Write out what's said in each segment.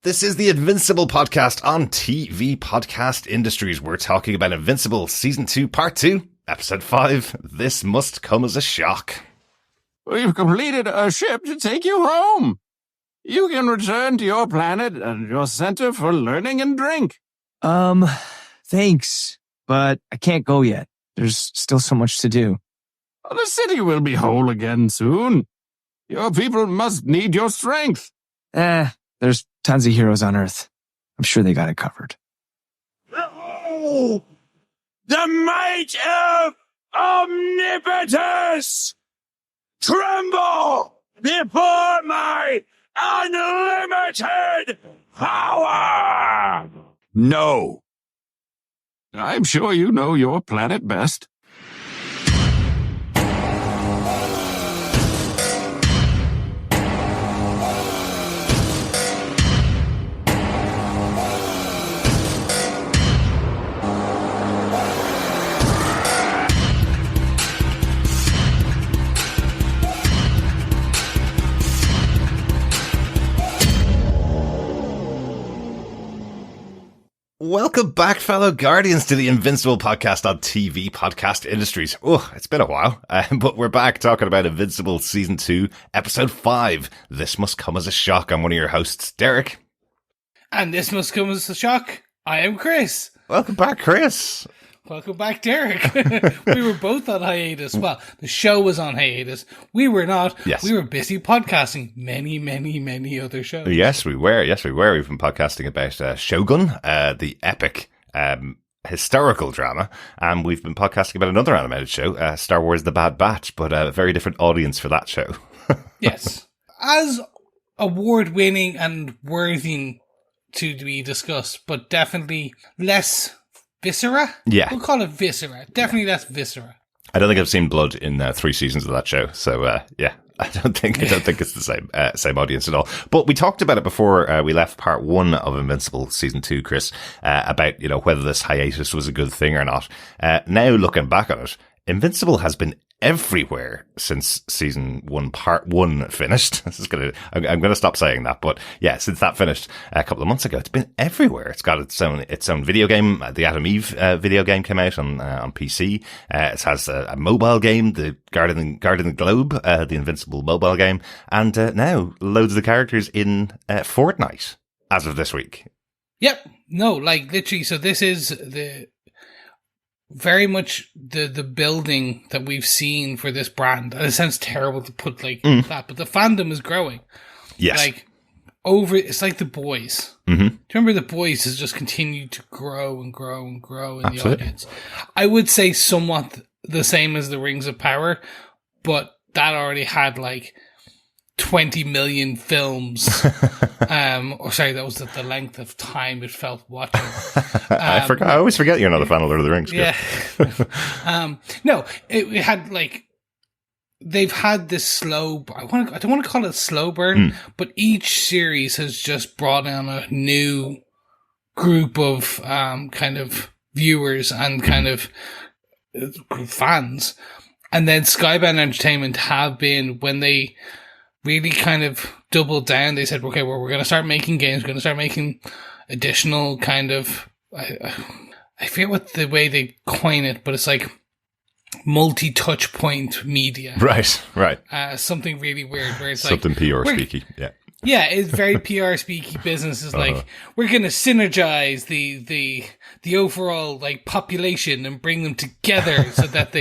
This is the Invincible Podcast on TV Podcast Industries. We're talking about Invincible Season 2, Part 2, Episode 5. This must come as a shock. We've completed a ship to take you home. You can return to your planet and your center for learning and drink. Thanks, but I can't go yet. There's still so much to do. The city will be whole again soon. Your people must need your strength. There's tons of heroes on Earth. I'm sure they got it covered. Oh, the might of omnipotence! Tremble before my unlimited power! No. I'm sure you know your planet best. Welcome back, fellow Guardians, to the Invincible Podcast on TV Podcast Industries. Oh, it's been a while, but we're back talking about Invincible Season 2, Episode 5. This must come as a shock. I'm one of your hosts, Derek. And this must come as a shock. I am Chris. Welcome back, Chris. Welcome back, Derek. We were both on hiatus. Well, the show was on hiatus. We were not. Yes. We were busy podcasting many other shows. Yes, we were. We've been podcasting about Shogun, the epic historical drama, and we've been podcasting about another animated show, Star Wars The Bad Batch, but a very different audience for that show. Yes. As award-winning and worthy to be discussed, but definitely less viscera? Yeah. We'll call it viscera. Definitely less viscera. I don't think I've seen blood in 3 seasons of that show, so yeah, I don't think it's the same audience at all. But we talked about it before we left Part 1 of Invincible Season 2, Chris, about whether this hiatus was a good thing or not. Now looking back on it, Invincible has been everywhere since Season 1, Part 1 finished. I'm gonna stop saying that, but yeah, since that finished a couple of months ago, it's been everywhere. It's got its own video game. The Adam Eve video game came out on PC. It has a mobile game, the Guarding the Globe, the Invincible mobile game, and now loads of the characters in Fortnite as of this week. Yep. No, like literally. So this is the very much the building that we've seen for this brand. And it sounds terrible to put like that, but the fandom is growing. Yes. It's like The Boys. Mm-hmm. Do you remember The Boys has just continued to grow and grow and grow in Absolutely. the audience? I would say somewhat the same as the Rings of Power, but that already had like 20 million films. That was the length of time it felt watching. I always forget you're not a fan of Lord of the Rings. Yeah. No, it had like, they've had this slow, I don't want to call it slow burn, but each series has just brought in a new group of kind of viewers and kind of fans. And then Skybound Entertainment have been, when they really kind of doubled down, they said, okay, well, we're going to start making games, we're going to start making additional kind of, I forget what the way they coin it, but it's like multi-touch point media. Right. Something really weird where it's something like... PR speaky, yeah. Yeah, it's very PR speaky business. Is like, we're going to synergize the overall like population and bring them together so that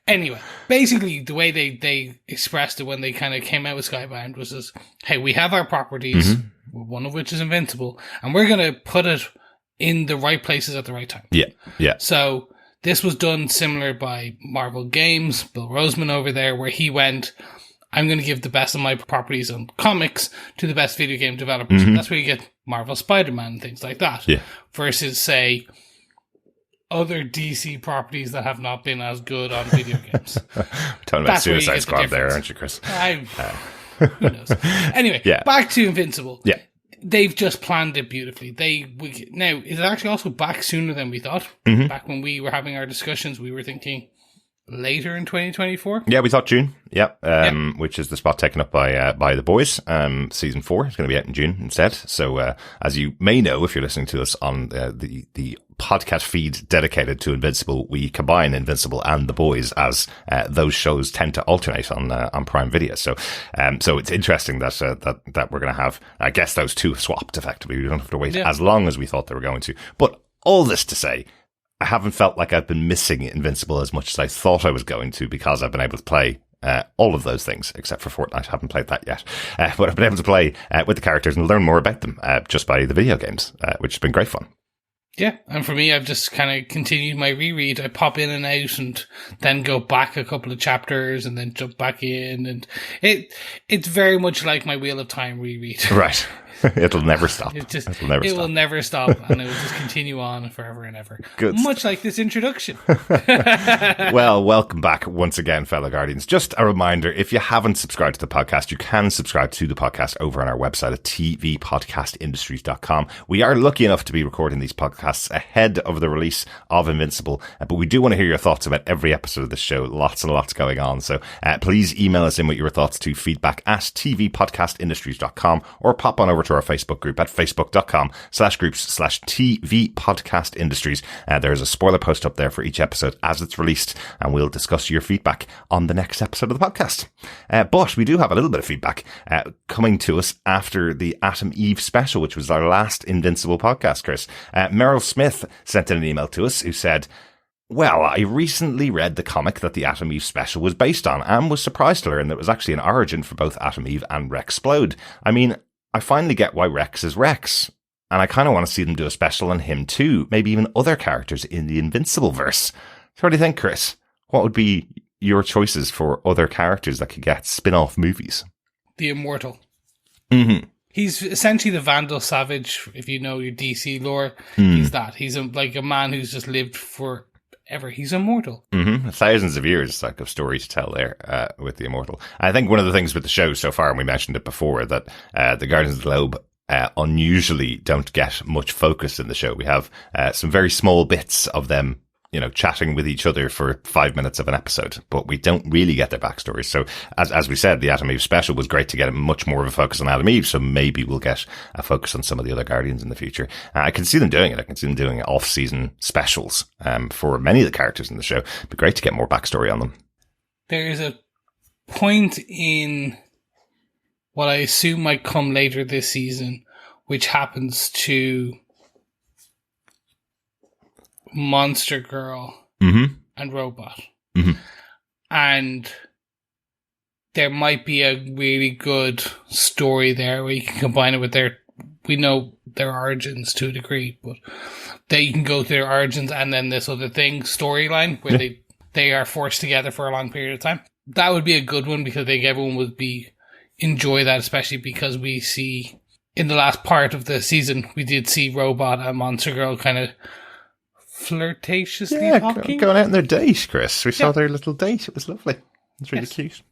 anyway, basically the way they expressed it when they kind of came out with Skybound was this, hey, we have our properties, one of which is Invincible, and we're going to put it in the right places at the right time. Yeah. So this was done similar by Marvel Games, Bill Roseman over there, where he went, I'm going to give the best of my properties and comics to the best video game developers. And that's where you get Marvel Spider-Man and things like that. Yeah. Versus, say, other DC properties that have not been as good on video games. We're talking about Suicide Squad there, aren't you, Chris? Who knows? Anyway, back to Invincible. Yeah. They've just planned it beautifully. Now, it's actually also back sooner than we thought. Back when we were having our discussions, we were thinking later in 2024. Yeah, we thought June. Which is the spot taken up by The Boys. Season 4 is going to be out in June instead. So, as you may know, if you're listening to us on the podcast feed dedicated to Invincible, we combine Invincible and The Boys, as those shows tend to alternate on Prime Video. So it's interesting that we're going to have, I guess, those two swapped effectively. We don't have to wait as long as we thought they were going to. But all this to say, I haven't felt like I've been missing Invincible as much as I thought I was going to, because I've been able to play all of those things, except for Fortnite. I haven't played that yet. But I've been able to play with the characters and learn more about them just by the video games, which has been great fun. Yeah, and for me, I've just kind of continued my reread. I pop in and out and then go back a couple of chapters and then jump back in. And it's very much like my Wheel of Time reread. Right. It'll never stop. It will never stop, and it will just continue on forever and ever. Good. Much like this introduction. Well, welcome back once again, fellow Guardians. Just a reminder, if you haven't subscribed to the podcast, you can subscribe to the podcast over on our website at tvpodcastindustries.com. We are lucky enough to be recording these podcasts ahead of the release of Invincible, but we do want to hear your thoughts about every episode of the show. Lots and lots going on. So please email us in with your thoughts to feedback@tvpodcastindustries.com, or pop on over to our Facebook group at facebook.com/groups/TV Podcast Industries. There's a spoiler post up there for each episode as it's released, and we'll discuss your feedback on the next episode of the podcast. But we do have a little bit of feedback coming to us after the Atom Eve special, which was our last Invincible podcast, Chris. Meryl Smith sent in an email to us who said, "Well, I recently read the comic that the Atom Eve special was based on, and was surprised to learn that it was actually an origin for both Atom Eve and Rexplode. I mean, I finally get why Rex is Rex, and I kind of want to see them do a special on him too, maybe even other characters in the Invincible verse." So what do you think, Chris? What would be your choices for other characters that could get spin-off movies? The Immortal. Mm-hmm. He's essentially the Vandal Savage, if you know your DC lore. He's that. He's like a man who's just lived forever. He's immortal. Mm-hmm. Thousands of years of story to tell there with the Immortal. I think one of the things with the show so far, and we mentioned it before, that the Guardians of the Globe unusually don't get much focus in the show. We have some very small bits of them, chatting with each other for 5 minutes of an episode, but we don't really get their backstories. So as we said, the Atom Eve special was great to get much more of a focus on Atom Eve. So maybe we'll get a focus on some of the other Guardians in the future. I can see them doing it. I can see them doing off-season specials for many of the characters in the show. It'd be great to get more backstory on them. There is a point in what I assume might come later this season, which happens to Monster Girl and Robot. Mm-hmm. And there might be a really good story there where you can combine it with we know their origins to a degree, but you can go to their origins and then this other thing storyline where they are forced together for a long period of time. That would be a good one, because I think everyone would enjoy that, especially because we see in the last part of the season, we did see Robot and Monster Girl kind of flirtatiously talking. Going out on their date, Chris. We saw their little date. It was lovely. It's really cute.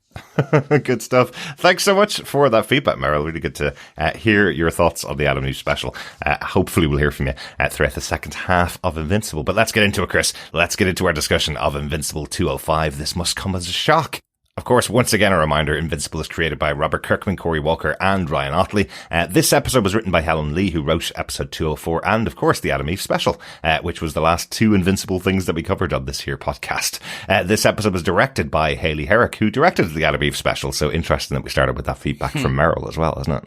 Good stuff. Thanks so much for that feedback, Meryl. Really good to hear your thoughts on the Atom Eve special. Hopefully we'll hear from you throughout the second half of Invincible. But let's get into it, Chris. Let's get into our discussion of Invincible 205. This must come as a shock. Of course, once again, a reminder, Invincible is created by Robert Kirkman, Corey Walker, and Ryan Otley. This episode was written by Helen Lee, who wrote episode 204, and of course, the Atom Eve special, which was the last two Invincible things that we covered on this here podcast. This episode was directed by Hayley Herrick, who directed the Atom Eve special. So interesting that we started with that feedback from Meryl as well, isn't it?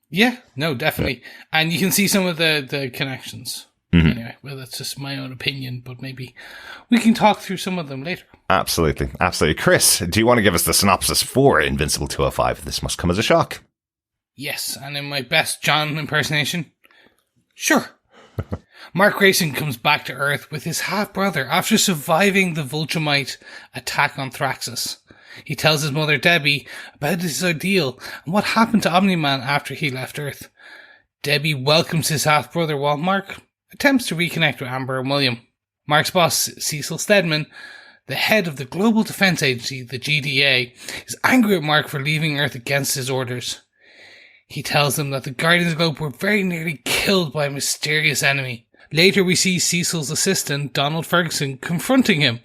Yeah, no, definitely. Yeah. And you can see some of the connections. Mm-hmm. Anyway, well, that's just my own opinion, but maybe we can talk through some of them later. Absolutely. Chris, do you want to give us the synopsis for Invincible 205? This must come as a shock. Yes, and in my best John impersonation, sure. Mark Grayson comes back to Earth with his half-brother after surviving the Vultramite attack on Thraxus. He tells his mother Debbie about his ordeal and what happened to Omni-Man after he left Earth. Debbie welcomes his half-brother while Mark attempts to reconnect with Amber and William. Mark's boss, Cecil Stedman, the head of the Global Defense Agency, the GDA, is angry at Mark for leaving Earth against his orders. He tells them that the Guardians of the Globe were very nearly killed by a mysterious enemy. Later we see Cecil's assistant, Donald Ferguson, confronting him,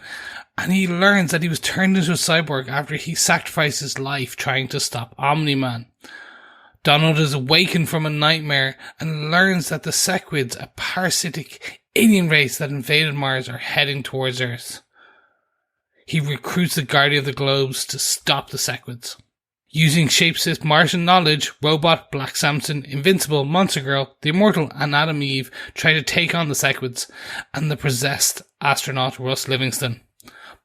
and he learns that he was turned into a cyborg after he sacrificed his life trying to stop Omni-Man. Donald is awakened from a nightmare and learns that the Sequids, a parasitic alien race that invaded Mars, are heading towards Earth. He recruits the Guardian of the Globes to stop the Sequids. Using shapeshift Martian knowledge, Robot, Black Samson, Invincible, Monster Girl, the Immortal, and Adam Eve try to take on the Sequids and the possessed astronaut Russ Livingston.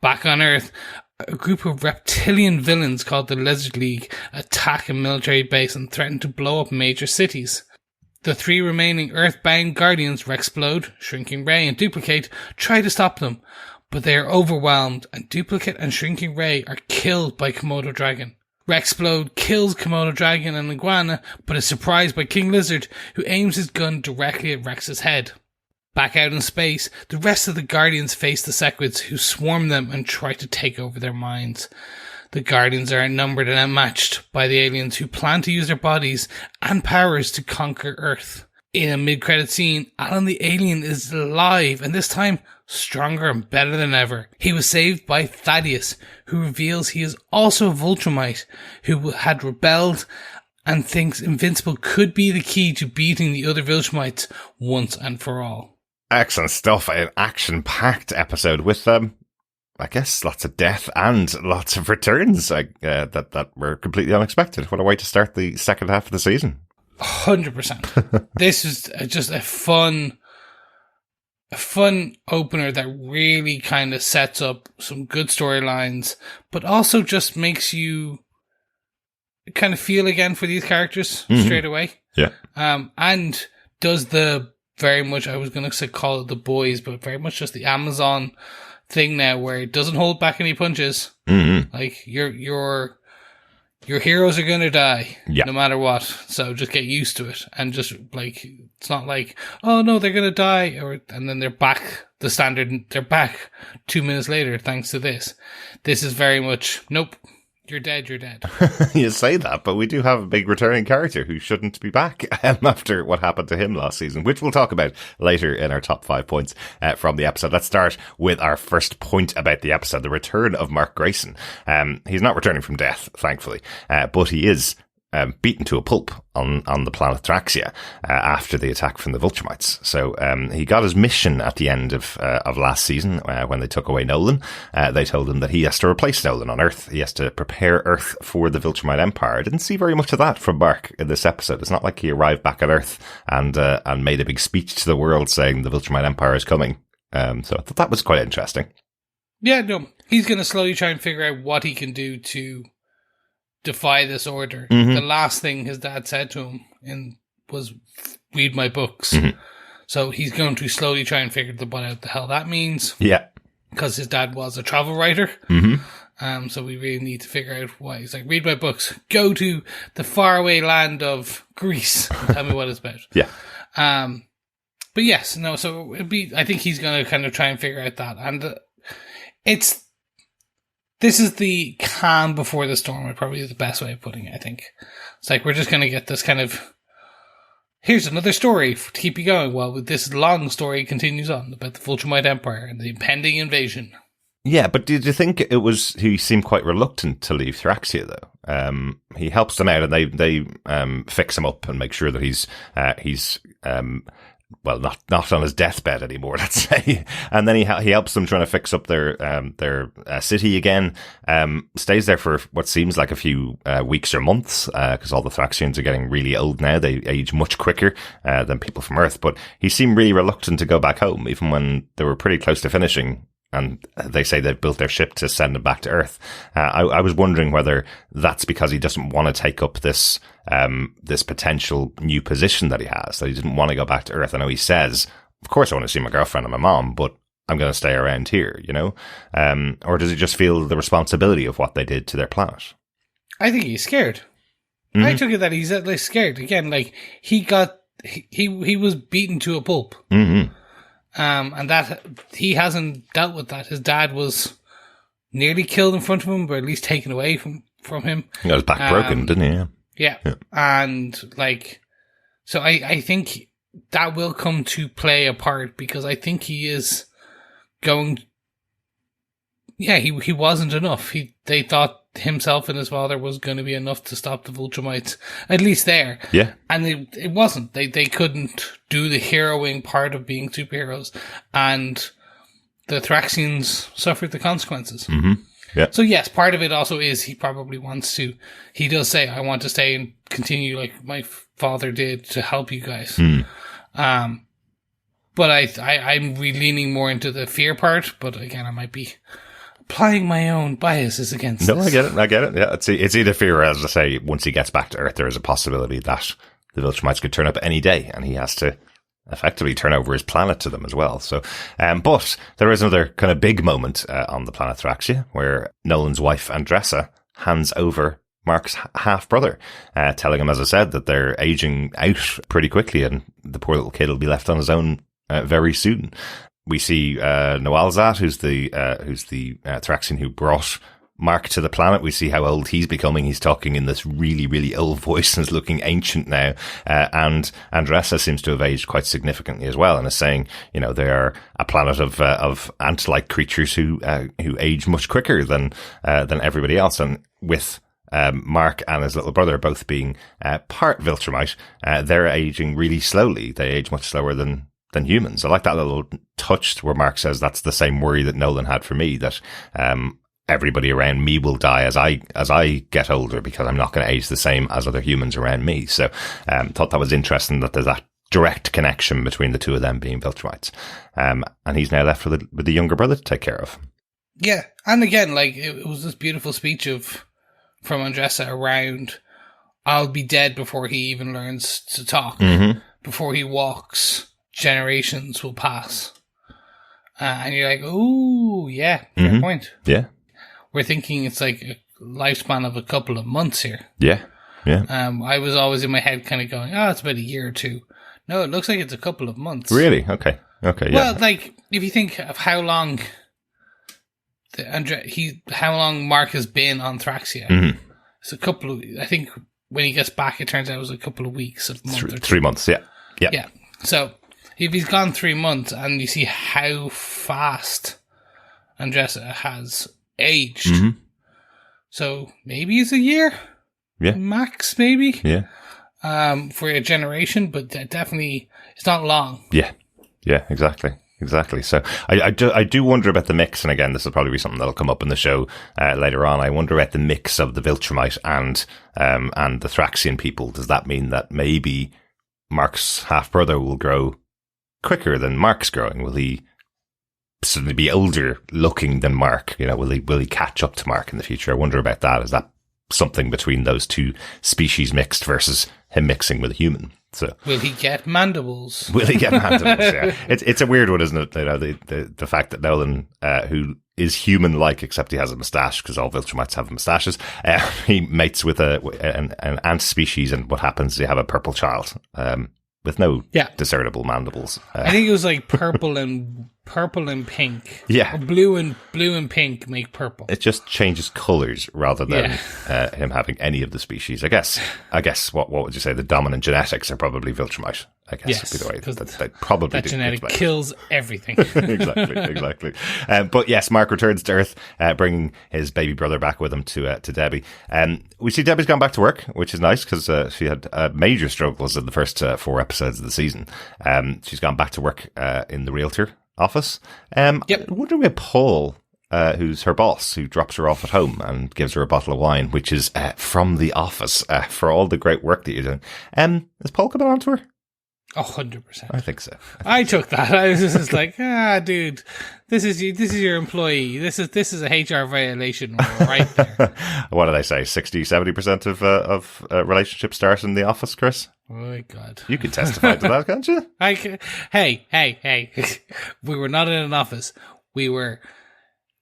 Back on Earth, a group of reptilian villains called the Lizard League attack a military base and threaten to blow up major cities. The 3 remaining Earth-bound Guardians, Rexplode, Shrinking Ray, and Duplicate, try to stop them, but they are overwhelmed, and Duplicate and Shrinking Ray are killed by Komodo Dragon. Rexplode kills Komodo Dragon and Iguana, but is surprised by King Lizard, who aims his gun directly at Rex's head. Back out in space, the rest of the Guardians face the Sequids, who swarm them and try to take over their minds. The Guardians are outnumbered and outmatched by the aliens, who plan to use their bodies and powers to conquer Earth. In a mid-credit scene, Alan the Alien is alive, and this time stronger and better than ever. He was saved by Thaddeus, who reveals he is also a Viltrumite, who had rebelled and thinks Invincible could be the key to beating the other Viltrumites once and for all. Excellent stuff. An action-packed episode with, I guess, lots of death and lots of returns that were completely unexpected. What a way to start the second half of the season. 100%. This is just a fun opener that really kind of sets up some good storylines, but also just makes you kind of feel again for these characters straight away. Yeah. And does the very much, I was going to call it the boys, but very much just the Amazon thing now, where it doesn't hold back any punches. Mm-hmm. Like your heroes are going to die no matter what. So just get used to it. And just like, it's not like, oh no, they're going to die. And then they're back the standard. They're back 2 minutes later, thanks to this. This is very much, nope. You're dead, you're dead. You say that, but we do have a big returning character who shouldn't be back after what happened to him last season, which we'll talk about later in our top 5 points from the episode. Let's start with our first point about the episode, the return of Mark Grayson. He's not returning from death, thankfully, but he is beaten to a pulp on the planet Thraxia after the attack from the Viltrumites. So he got his mission at the end of last season when they took away Nolan. They told him that he has to replace Nolan on Earth. He has to prepare Earth for the Viltrumite Empire. I didn't see very much of that from Mark in this episode. It's not like he arrived back on Earth and made a big speech to the world saying the Viltrumite Empire is coming. So I thought that was quite interesting. Yeah, no, he's going to slowly try and figure out what he can do to defy this order. Mm-hmm. The last thing his dad said to him was read my books. Mm-hmm. So he's going to slowly try and figure out the hell that means. Yeah. Because his dad was a travel writer. Mm-hmm. So we really need to figure out why. He's like, read my books. Go to the faraway land of Greece. And tell me what it's about. Yeah. But yes, no, so I think he's going to kind of try and figure out that. And this is the calm before the storm, probably the best way of putting it, I think. It's like, we're just going to get this kind of, here's another story to keep you going while this long story continues on about the Viltrumite Empire and the impending invasion. Yeah, but did you think he seemed quite reluctant to leave Thraxia, though? He helps them out and they fix him up and make sure that he's well, not on his deathbed anymore, let's say. And then he helps them trying to fix up their city again. Stays there for what seems like a few weeks or months, because all the Thraxians are getting really old now. They age much quicker than people from Earth. But he seemed really reluctant to go back home, even when they were pretty close to finishing. And they say they've built their ship to send him back to Earth. I was wondering whether that's because he doesn't want to take up this potential new position that he has, that he didn't want to go back to Earth. I know he says, of course I want to see my girlfriend and my mom, but I'm going to stay around here, you know? Or does he just feel the responsibility of what they did to their planet? I think he's scared. Mm-hmm. I took it that he's like scared. Again, like he was beaten to a pulp. Mm-hmm. And that he hasn't dealt with that. His dad was nearly killed in front of him, but at least taken away from him. He got his back broken, didn't he? Yeah. And like, so I think that will come to play a part, because I think he is going, Yeah, he wasn't enough. They thought himself and his father was going to be enough to stop the Viltrumites, at least there. Yeah. And it wasn't. They couldn't do the heroing part of being superheroes, and the Thraxians suffered the consequences. Mm-hmm. Yeah. So yes, part of it also is he probably wants to. He does say, "I want to stay and continue like my father did to help you guys." But I'm really leaning more into the fear part. But again, I might be applying my own biases against. No, I get it. Yeah, it's either fear, or as I say, once he gets back to Earth, there is a possibility that the Viltrumites could turn up any day, and he has to effectively turn over his planet to them as well. So, but there is another kind of big moment on the planet Thraxia where Nolan's wife Andressa hands over Mark's half-brother, telling him, as I said, that they're aging out pretty quickly and the poor little kid will be left on his own very soon. We see Noalzat, who's the Thraxian who brought Mark to the planet. We see how old he's becoming. He's talking in this really, really old voice and is looking ancient now. And Andressa seems to have aged quite significantly as well, and is saying, you know, they are a planet of ant-like creatures who age much quicker than everybody else. And with Mark and his little brother both being part Viltrumite, they're aging really slowly. They age much slower than humans. I like that little touch where Mark says that's the same worry that Nolan had for me, that everybody around me will die as I get older because I'm not going to age the same as other humans around me. So thought that was interesting that there's that direct connection between the two of them being Viltrumites. And he's now left with the younger brother to take care of. Yeah, and again, like it was this beautiful speech from Andressa around, I'll be dead before he even learns to talk. Mm-hmm. Before he walks, generations will pass. And you're like, ooh, yeah, fair point. Yeah. We're thinking it's like a lifespan of a couple of months here. Yeah, yeah. I was always in my head kind of going, it's about a year or two. No, it looks like it's a couple of months. Really? Okay, yeah. Well, like, if you think of how long how long Mark has been on Thraxia, it's a couple of, I think when he gets back, it turns out it was a couple of weeks, 3 months, yeah. Yeah. So, if he's gone 3 months and you see how fast Andressa has aged, so maybe it's a year, max, maybe, for a generation, but definitely it's not long. Yeah, exactly. So I do wonder about the mix, and again, this will probably be something that'll come up in the show later on. I wonder about the mix of the Viltrumite and the Thraxian people. Does that mean that maybe Mark's half brother will grow quicker than Mark's growing? Will he suddenly be older looking than Mark? You know, will he catch up to Mark in the future? I wonder about that. Is that something between those two species mixed versus him mixing with a human? So will he get mandibles? Yeah, it's a weird one, isn't it? You know, the fact that Nolan, who is human-like except he has a moustache because all Viltrumites have moustaches, he mates with an ant species, and what happens is you have a purple child with no discernible mandibles. I think it was like purple and pink. Yeah, or blue and pink make purple. It just changes colors rather than him having any of the species. I guess. What would you say? The dominant genetics are probably Viltrumite. I guess would be the way that probably that genetic kills everything. Exactly. But yes, Mark returns to Earth, bringing his baby brother back with him to Debbie. We see Debbie's gone back to work, which is nice because she had major struggles in the first 4 episodes of the season. She's gone back to work in the realtor office. I wonder about Paul, who's her boss, who drops her off at home and gives her a bottle of wine, which is from the office, for all the great work that you're doing. Has Paul come on to her? 100%. I think so. I took that. I was just like, dude, this is your employee. This is a HR violation right there. What did I say? 60-70% of relationships start in the office, Chris? Oh my God. You could testify to that, can't you? Hey. We were not in an office. We were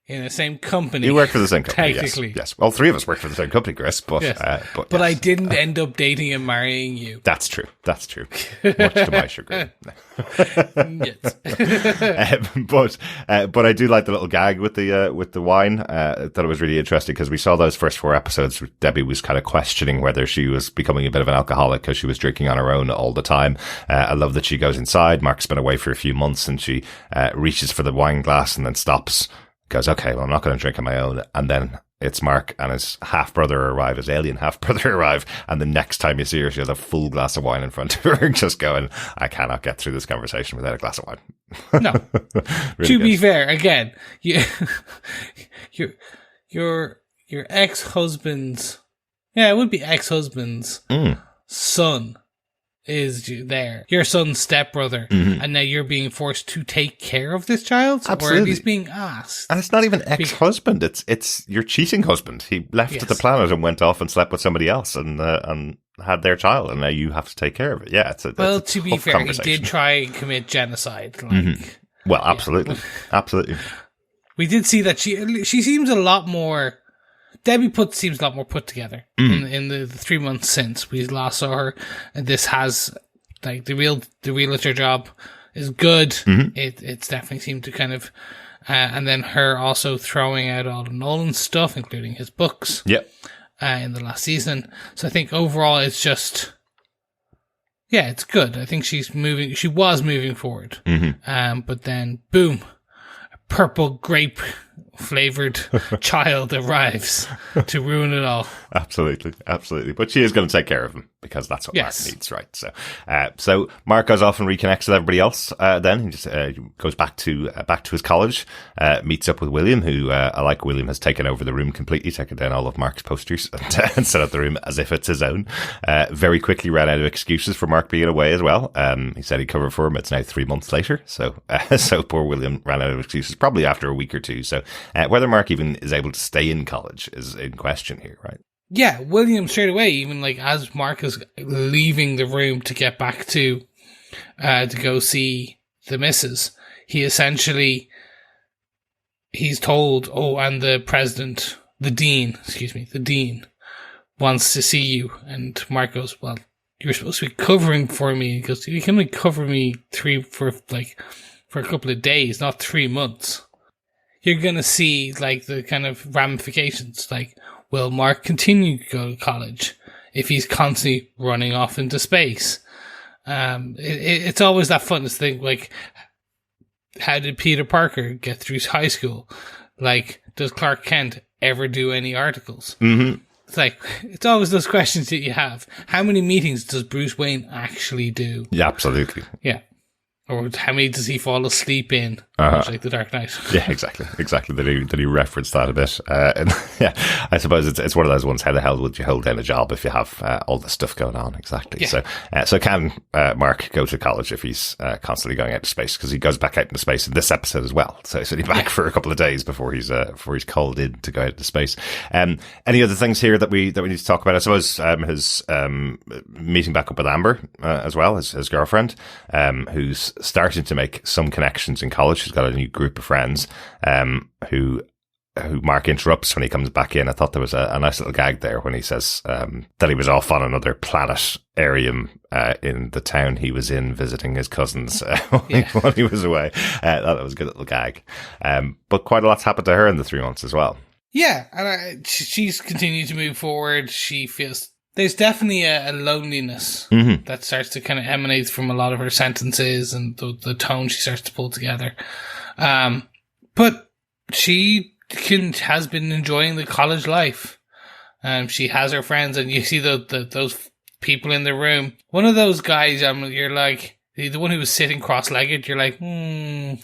in the same company. You work for the same company, technically. Yes. Well, 3 of us work for the same company, Chris, but but I didn't end up dating and marrying you. That's true. Much to my chagrin. Yes. But I do like the little gag with the wine. I thought it was really interesting because we saw those first 4 episodes. Debbie was kind of questioning whether she was becoming a bit of an alcoholic because she was drinking on her own all the time. I love that she goes inside. Mark's been away for a few months and she reaches for the wine glass and then stops goes, okay, well, I'm not going to drink on my own. And then it's Mark and his half-brother arrive, his alien half-brother arrive. And the next time you see her, she has a full glass of wine in front of her, just going, I cannot get through this conversation without a glass of wine. No. Really To good. be fair, again, your ex-husband's, yeah, it would be ex-husband's son is there. Your son's stepbrother. And now you're being forced to take care of this child? Absolutely. Or at least being asked? And it's not even ex-husband. It's your cheating husband. He left the planet and went off and slept with somebody else and had their child, and now you have to take care of it. Yeah, well, to be fair, he did try and commit genocide. Like, well, absolutely, absolutely. We did see that she seems a lot more. Debbie seems a lot more put together in the 3 months since we last saw her. And this has like the realtor job is good. It's definitely seemed to kind of, and then her also throwing out all the Nolan stuff, including his books. Yep. In the last season. So I think overall it's just, yeah, it's good. I think she was moving forward. But then boom, a purple grape flavored child arrives to ruin it all. Absolutely. But she is going to take care of him because that's what Mark needs, right? So Mark goes off and reconnects with everybody else. Then he just goes back to his college, meets up with William, who like William has taken over the room completely, taken down all of Mark's posters and set up the room as if it's his own. Very quickly ran out of excuses for Mark being away as well. He said he'd cover for him. It's now 3 months later, so poor William ran out of excuses probably after a week or two. So whether Mark even is able to stay in college is in question here, right? Yeah, William straight away, even like as Mark is leaving the room to get back to go see the missus, he's told, and the dean wants to see you. And Mark goes, well, you're supposed to be covering for me. He goes, you can only cover me for a couple of days, not 3 months. You're going to see like the kind of ramifications. Like, will Mark continue to go to college if he's constantly running off into space? It's always that fun to think, like, how did Peter Parker get through high school? Like, does Clark Kent ever do any articles? It's like, it's always those questions that you have. How many meetings does Bruce Wayne actually do? Yeah, absolutely. Yeah. Or how many does he fall asleep in? Much like The Dark Knight. Yeah, exactly. That he referenced that a bit. And yeah, I suppose it's one of those ones. How the hell would you hold down a job if you have all this stuff going on? Exactly. Yeah. So can Mark go to college if he's constantly going out to space? Because he goes back out into space in this episode as well. So he's only back for a couple of days before he's called in to go out into space. Any other things here that we need to talk about? I suppose his meeting back up with Amber as well, his girlfriend, who's starting to make some connections in college. She's got a new group of friends who Mark interrupts when he comes back in. I thought there was a nice little gag there when he says that he was off on another planetarium in the town he was in visiting his cousins when he was away. I thought that was a good little gag. But quite a lot's happened to her in the 3 months as well. Yeah, and she's continued to move forward. She feels there's definitely a loneliness that starts to kind of emanate from a lot of her sentences and the tone she starts to pull together. But she has been enjoying the college life. She has her friends, and you see those people in the room. One of those guys, you're like, the one who was sitting cross-legged, you're like, no.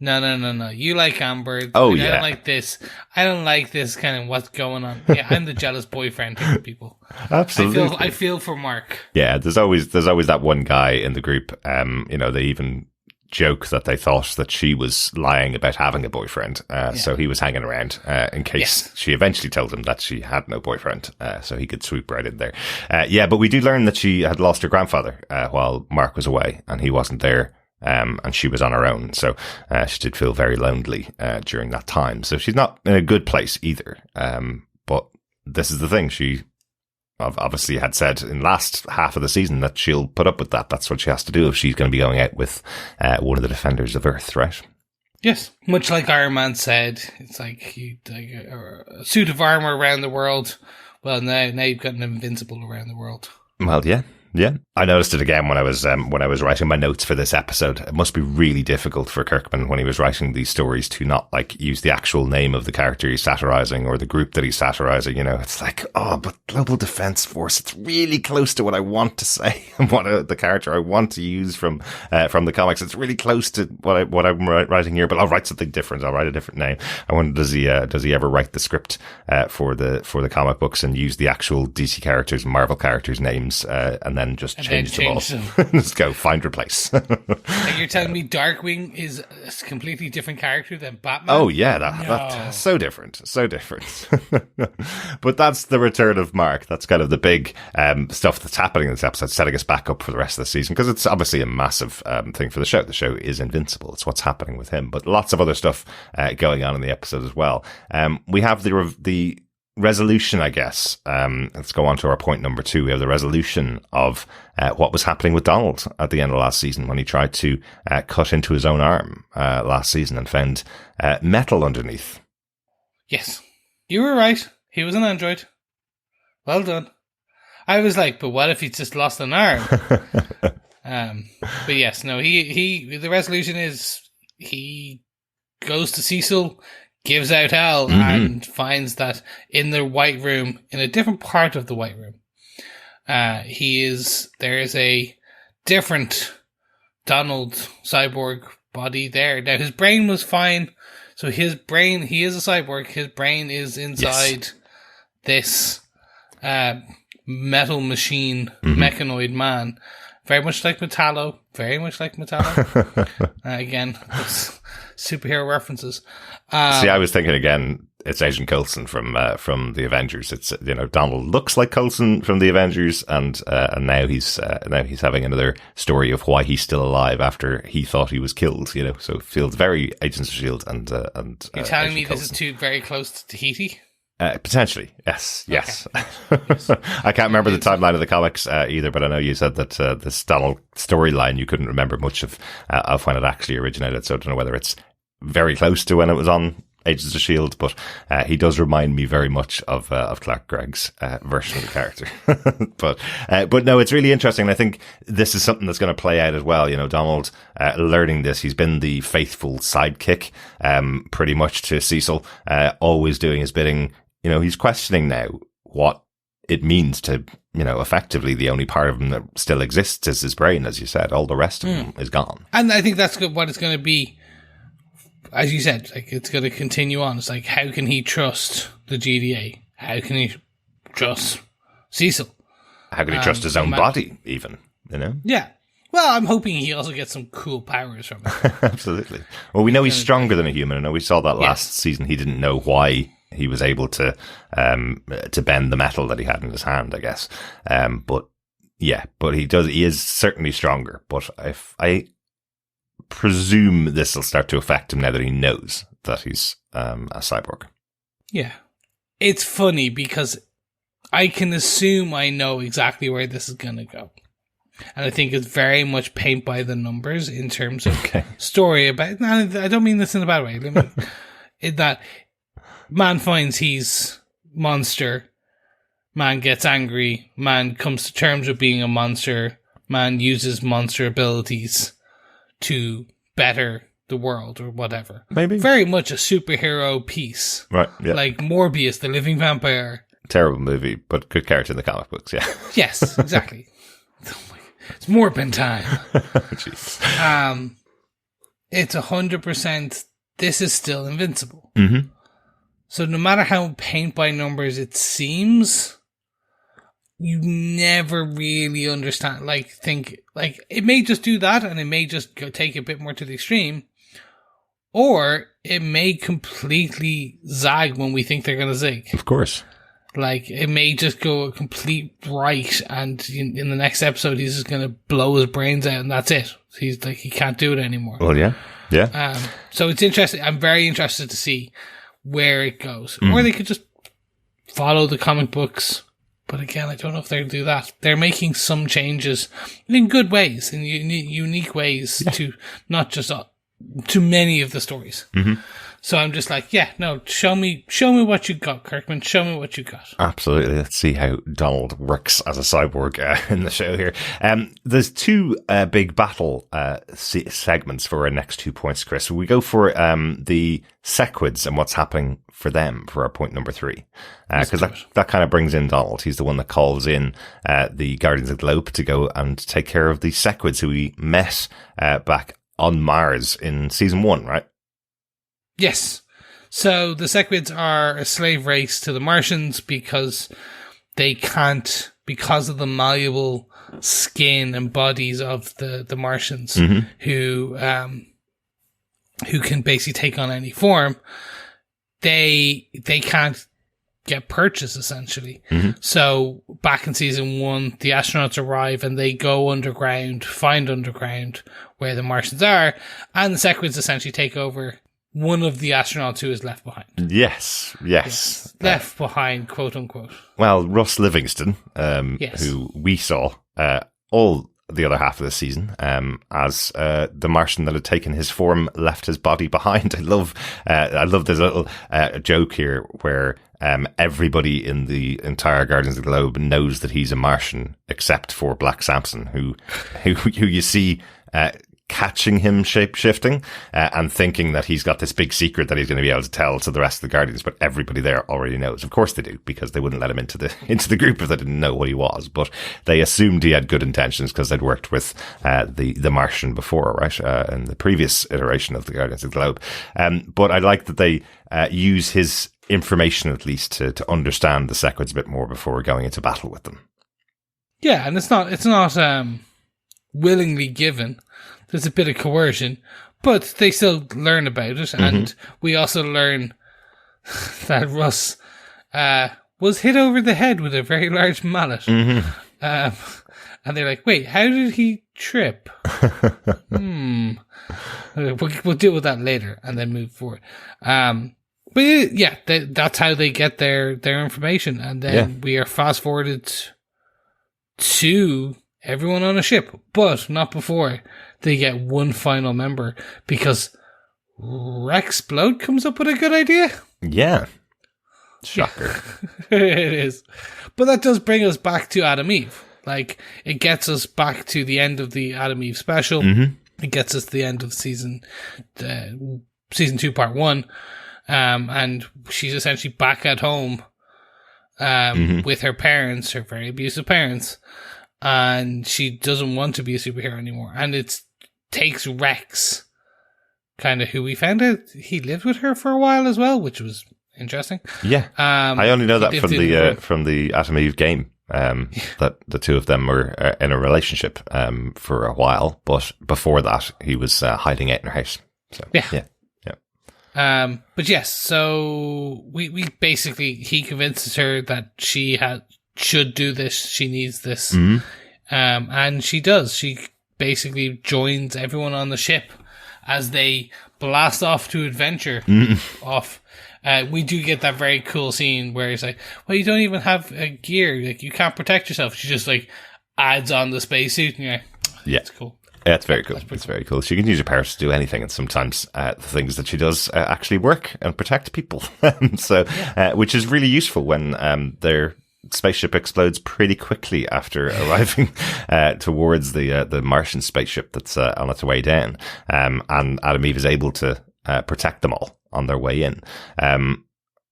You like Amber. Oh, I don't like this. I don't like this kind of what's going on. Yeah, I'm the jealous boyfriend here, people. Absolutely. I feel for Mark. Yeah, there's always that one guy in the group. They even joke that they thought that she was lying about having a boyfriend. So he was hanging around in case she eventually told him that she had no boyfriend, so he could swoop right in there. But we do learn that she had lost her grandfather while Mark was away, and he wasn't there. And she was on her own, so she did feel very lonely during that time. So she's not in a good place either. But this is the thing. She obviously had said in last half of the season that she'll put up with that. That's what she has to do if she's going to be going out with one of the defenders of Earth, right? Yes. Much like Iron Man said, it's like a suit of armor around the world. Well, now you've got an invincible around the world. Well, yeah. Yeah, I noticed it again when I was writing my notes for this episode. It must be really difficult for Kirkman when he was writing these stories to not like use the actual name of the character he's satirizing or the group that he's satirizing. You know, it's like, oh, but Global Defense Force, it's really close to what I want to say and what the character I want to use from the comics. It's really close to what I'm writing here, but I'll write something different. I'll write a different name. I wonder, does he ever write the script for the comic books and use the actual DC characters, Marvel characters' names, and then just change them all. Just go find replace. Like you're telling me Darkwing is a completely different character than Batman? Oh yeah, that's so different. But that's the return of Mark. That's kind of the big stuff that's happening in this episode, setting us back up for the rest of the season, because it's obviously a massive thing for the show. The show is invincible. It's what's happening with him, but lots of other stuff going on in the episode as well. We have the resolution, I guess. Let's go on to our point number 2. We have the resolution of what was happening with Donald at the end of last season when he tried to cut into his own arm last season and found metal underneath. Yes, you were right. He was an android. Well done. I was like, but what if he's just lost an arm? But yes, no, the resolution is he goes to Cecil, gives out hell, and finds that in the White Room, in a different part of the White Room, there is a different Donald cyborg body there. Now, his brain was fine. So he is a cyborg. His brain is inside this metal machine, mechanoid man. Very much like Metallo. Again, superhero references. See, I was thinking again, it's Agent Coulson from the Avengers. It's, you know, Donald looks like Coulson from the Avengers, and now he's having another story of why he's still alive after he thought he was killed. You know, so it feels very Agents of S.H.I.E.L.D. and you're telling Agent me Coulson. this is too very close to Tahiti? Potentially, yes. Okay. I can't remember the timeline of the comics either, but I know you said that this Donald storyline you couldn't remember much of when it actually originated. So I don't know whether it's very close to when it was on Agents of S.H.I.E.L.D., but he does remind me very much of Clark Gregg's version of the character. But no, it's really interesting. I think this is something that's going to play out as well. You know, Donald learning this, he's been the faithful sidekick pretty much to Cecil, always doing his bidding. You know, he's questioning now what it means to, you know, effectively the only part of him that still exists is his brain, as you said. All the rest of him is gone. And I think that's what it's going to be. As you said, like, it's going to continue on. It's like, how can he trust the GDA? How can he trust Cecil? How can he trust his own body, even, you know? Yeah. Well, I'm hoping he also gets some cool powers from it. Absolutely. Well, we know he's stronger than a human. I know we saw that last season. He didn't know why he was able to bend the metal that he had in his hand, I guess. But he is certainly stronger. But I presume this will start to affect him now that he knows that he's a cyborg. Yeah. It's funny because I can assume I know exactly where this is going to go. And I think it's very much paint by the numbers in terms of story about. I don't mean this in a bad way. That man finds he's monster. Man gets angry. Man comes to terms with being a monster. Man uses monster abilities to better the world or whatever. Maybe. Very much a superhero piece. Right, yeah. Like Morbius, the living vampire. Terrible movie, but good character in the comic books, yeah. Yes, exactly. It's Morbin time. Jeez. It's 100%, this is still invincible. Mm-hmm. So no matter how paint by numbers it seems, you never really understand, it may just do that and it may just take a bit more to the extreme, or it may completely zag when we think they're going to zig. Of course. Like, it may just go a complete right, and in the next episode, he's just going to blow his brains out, and that's it. He's like, he can't do it anymore. Well, yeah. Yeah. So it's interesting. I'm very interested to see where it goes. Or they could just follow the comic books. But again, I don't know if they'll do that. They're making some changes in good ways, in unique ways to not just to many of the stories. Mm-hmm. So I'm just like, yeah, no, show me what you got, Kirkman. Show me what you got. Absolutely. Let's see how Donald works as a cyborg in the show here. There's two big battle segments for our next 2 points, Chris. We go for the Sequids and what's happening for them for our point number 3. Because that kind of brings in Donald. He's the one that calls in the Guardians of the Globe to go and take care of the Sequids who we met back on Mars in season 1, right? Yes. So the Sequids are a slave race to the Martians because they can't, because of the malleable skin and bodies of the Martians who can basically take on any form. They can't get purchased, essentially. So back in season 1, the astronauts arrive and they go underground, find underground where the Martians are, and the Sequids essentially take over one of the astronauts who is left behind. Yes. Left behind, quote unquote. Well, Russ Livingston, who we saw all the other half of the season, as the Martian that had taken his form left his body behind. I love there's a little joke here where everybody in the entire Guardians of the Globe knows that he's a Martian except for Black Samson, who you see catching him shape-shifting and thinking that he's got this big secret that he's going to be able to tell to the rest of the Guardians, but everybody there already knows. Of course they do, because they wouldn't let him into the group if they didn't know what he was, but they assumed he had good intentions because they'd worked with the Martian before, right, in the previous iteration of the Guardians of the Globe. But I like that they use his information at least to understand the Sequids a bit more before going into battle with them. Yeah, and it's not willingly given. There's a bit of coercion, but they still learn about it. And we also learn that Russ was hit over the head with a very large mallet. And they're like, wait, how did he trip? We'll deal with that later and then move forward. But yeah, that's how they get their information. And then we are fast forwarded to everyone on a ship, but not before they get one final member, because Rexplode comes up with a good idea. Yeah. Shocker. It is. But that does bring us back to Adam Eve. Like, it gets us back to the end of the Adam Eve special. It gets us to the end of season 2, part 1. And she's essentially back at home with her parents, her very abusive parents. And she doesn't want to be a superhero anymore. And it takes Rex, kind of who we found out he lived with her for a while as well, which was interesting. Yeah. I only know that from the Adam Eve game, that the two of them were in a relationship for a while, but before that he was hiding out in her house. So yeah. But yes, so we basically, he convinces her that she should do this. She needs this. And she does. She basically joins everyone on the ship as they blast off to adventure off. We do get that very cool scene where he's like, well, you don't even have a gear. Like, you can't protect yourself. She just like adds on the spacesuit and you're like, that's cool. Yeah, it's very cool. It's very cool. She can use her powers to do anything, and sometimes the things that she does actually work and protect people. Which is really useful when their spaceship explodes pretty quickly after arriving towards the Martian spaceship that's on its way down. And Adam Eve is able to protect them all on their way in.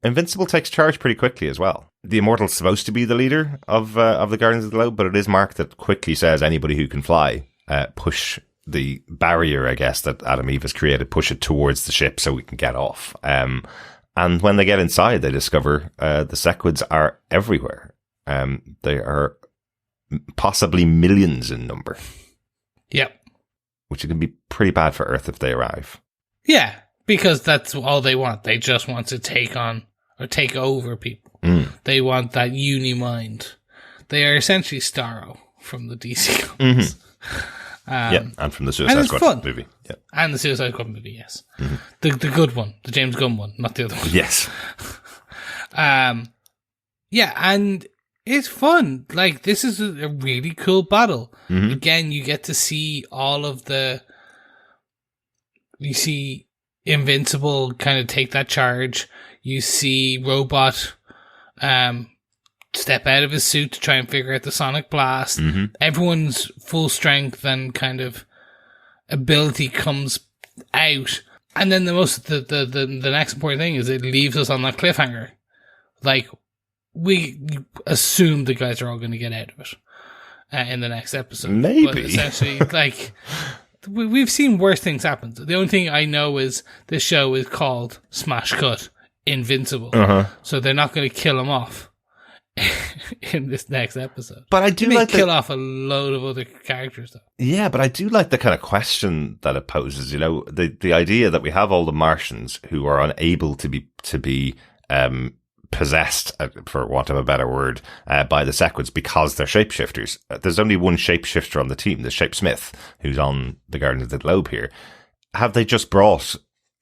Invincible takes charge pretty quickly as well. The Immortal's supposed to be the leader of the Guardians of the Globe, but it is Mark that quickly says anybody who can fly, push the barrier, I guess, that Adam Eve has created, push it towards the ship so we can get off. And when they get inside, they discover the Sequids are everywhere. They are possibly millions in number. Yep. Which can be pretty bad for Earth if they arrive. Yeah, because that's all they want. They just want to take on or take over people. They want that uni-mind. They are essentially Starro from the DC comics. And from the Suicide Squad movie. Yeah. And the Suicide Squad movie, yes. The good one, the James Gunn one, not the other one. Yes. Yeah, and it's fun. Like, this is a really cool battle. Again, you get to see all of the... You see Invincible kind of take that charge. You see Robot step out of his suit to try and figure out the sonic blast. Everyone's full strength and kind of ability comes out. And then the next important thing is it leaves us on that cliffhanger. Like, we assume the guys are all going to get out of it in the next episode. Maybe. But essentially, like, we've seen worse things happen. The only thing I know is this show is called Smash Cut Invincible. So they're not going to kill him off in this next episode. But I do like kill off a load of other characters, though. Yeah, but I do like the kind of question that it poses. You know, the idea that we have all the Martians who are unable to be possessed, for want of a better word, by the Sequids because they're shapeshifters. There's only one shapeshifter on the team, the Shapesmith, who's on the Guardians of the Globe here. Have they just brought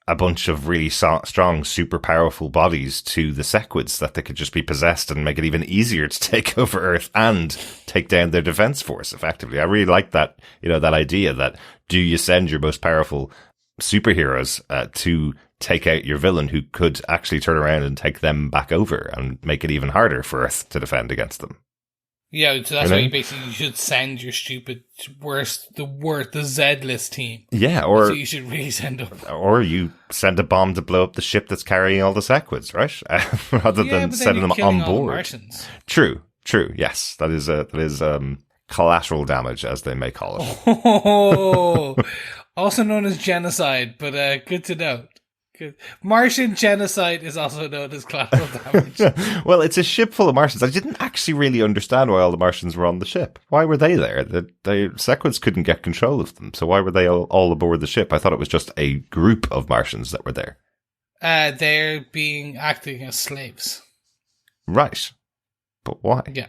a bunch of really strong, super powerful bodies to the Sequids that they could just be possessed and make it even easier to take over Earth and take down their defense force effectively? I really like that, you know, that idea that do you send your most powerful superheroes to take out your villain who could actually turn around and take them back over and make it even harder for Earth to defend against them? Yeah, so that's why you should send your stupid the Z-list team. Yeah, or so you should really send them. Or you send a bomb to blow up the ship that's carrying all the Sequids, right? Rather than sending them on board. True. Yes, that is collateral damage, as they may call it. Oh, also known as genocide, but good to know. Good. Martian genocide is also known as collateral damage. Well, it's a ship full of Martians. I didn't actually really understand why all the Martians were on the ship. Why were they there? The Sequids couldn't get control of them, so why were they all aboard the ship? I thought it was just a group of Martians that were there. They're acting as slaves. Right. But why? Yeah.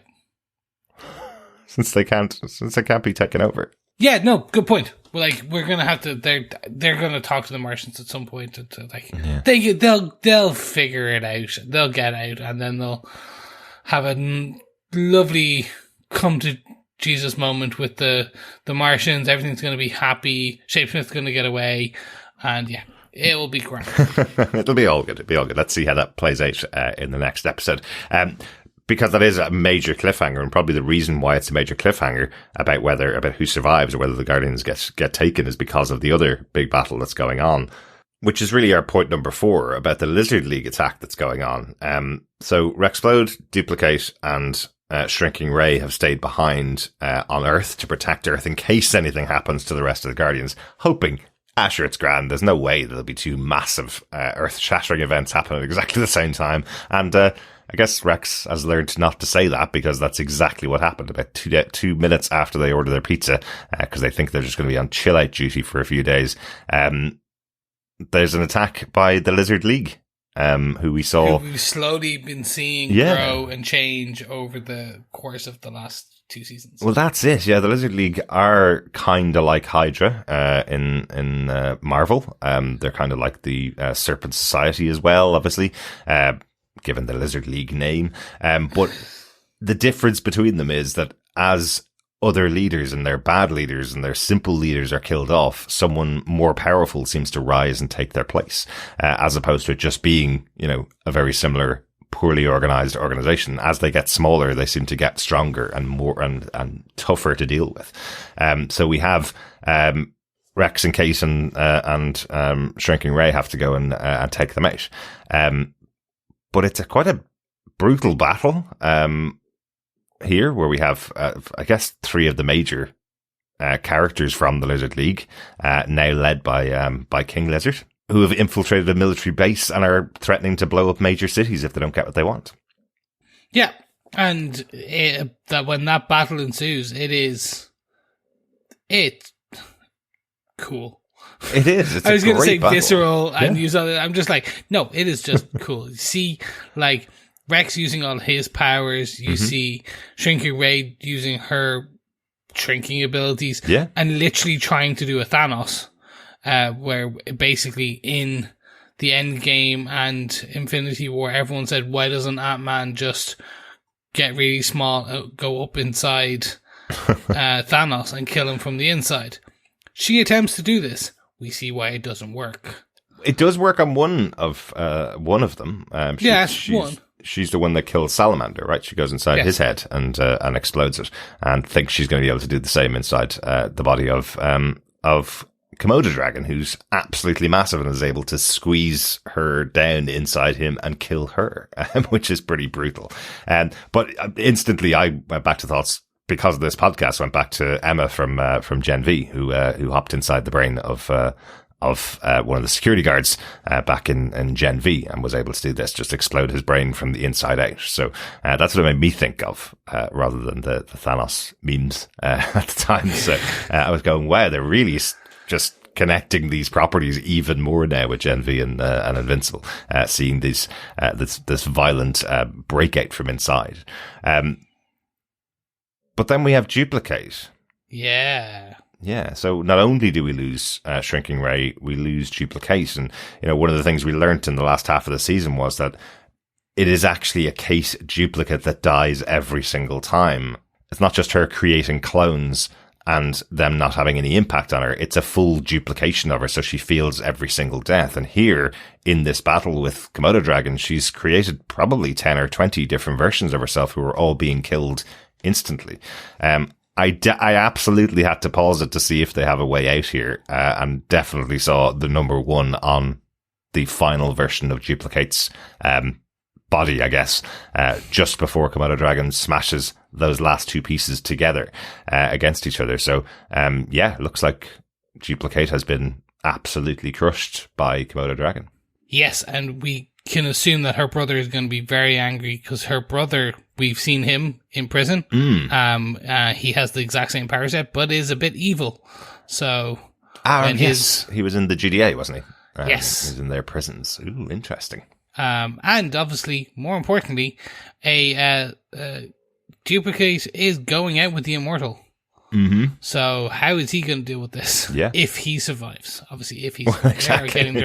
Since they can't be taken over. Yeah, no, good point. Like, we're gonna have to. They're gonna talk to the Martians at some point. They'll figure it out. They'll get out, and then they'll have a lovely come to Jesus moment with the Martians. Everything's gonna be happy. Shapesmith's gonna get away, and yeah, it will be grand. It'll be all good. Let's see how that plays out in the next episode. Because that is a major cliffhanger, and probably the reason why it's a major cliffhanger about who survives or whether the Guardians get taken is because of the other big battle that's going on, which is really our point number 4 about the Lizard League attack that's going on. So Rexplode, Duplicate, and Shrinking Ray have stayed behind on Earth to protect Earth in case anything happens to the rest of the Guardians, hoping, sure, it's grand. There's no way there'll be 2 massive earth-shattering events happening at exactly the same time. And I guess Rex has learned not to say that because that's exactly what happened about 2 minutes after they order their pizza, because they think they're just going to be on chill-out duty for a few days. There's an attack by the Lizard League, who we've slowly been seeing grow and change over the course of the last 2 seasons. Well, that's it. Yeah, the Lizard League are kind of like Hydra in Marvel. They're kind of like the Serpent Society as well, obviously, given the Lizard League name. But the difference between them is that as other leaders and their bad leaders and their simple leaders are killed off, someone more powerful seems to rise and take their place, as opposed to it just being, a very similar poorly organized organization. As they get smaller, they seem to get stronger and more and tougher to deal with. So we have Rex and Kate and Shrinking Ray have to go and take them out. But it's quite a brutal battle here, where we have, I guess, 3 of the major characters from the Lizard League, now led by King Lizard, who have infiltrated a military base and are threatening to blow up major cities if they don't get what they want. Yeah, and that when that battle ensues, it's cool. It is. I was going to say battle. Visceral and use other. I'm just like, no, it is just cool. You see, like, Rex using all his powers. You see Shrinking Ray using her shrinking abilities. Yeah. And literally trying to do a Thanos, where basically in the End Game and Infinity War, everyone said, why doesn't Ant-Man just get really small, go up inside Thanos and kill him from the inside? She attempts to do this. We see why it doesn't work. it does work on one of them. One. She's the one that kills Salamander, right? She goes inside his head and explodes it, and thinks she's going to be able to do the same inside the body of Komodo Dragon, who's absolutely massive and is able to squeeze her down inside him and kill her, which is pretty brutal. But instantly, I went back to thoughts because of this podcast. Went back to Emma from Gen V, who hopped inside the brain of one of the security guards back in Gen V and was able to do this, just explode his brain from the inside out. So that's what it made me think of, rather than the Thanos memes at the time. So I was going, wow, they're really just connecting these properties even more now with Gen V and Invincible, seeing this violent breakout from inside. But then we have Duplicate. Yeah, so not only do we lose Shrinking Ray, we lose Duplicate. And, one of the things we learnt in the last half of the season was that it is actually a Kate duplicate that dies every single time. It's not just her creating clones and them not having any impact on her. It's a full duplication of her, so she feels every single death. And here, in this battle with Komodo Dragon, she's created probably 10 or 20 different versions of herself who are all being killed instantly. I absolutely had to pause it to see if they have a way out here, and definitely saw the number one on the final version of Duplicate's body, I guess, just before Komodo Dragon smashes those last two pieces together against each other. So, it looks like Duplicate has been absolutely crushed by Komodo Dragon. Yes, and we can assume that her brother is going to be very angry because her brother, we've seen him in prison. He has the exact same power set, but is a bit evil. So, he was in the GDA, wasn't he? Yes, he was in their prisons. Ooh, interesting. And obviously, more importantly, a Duplicate is going out with the Immortal. Mm-hmm. So how is he going to deal with this? Yeah. If he survives. Obviously, if he's exactly.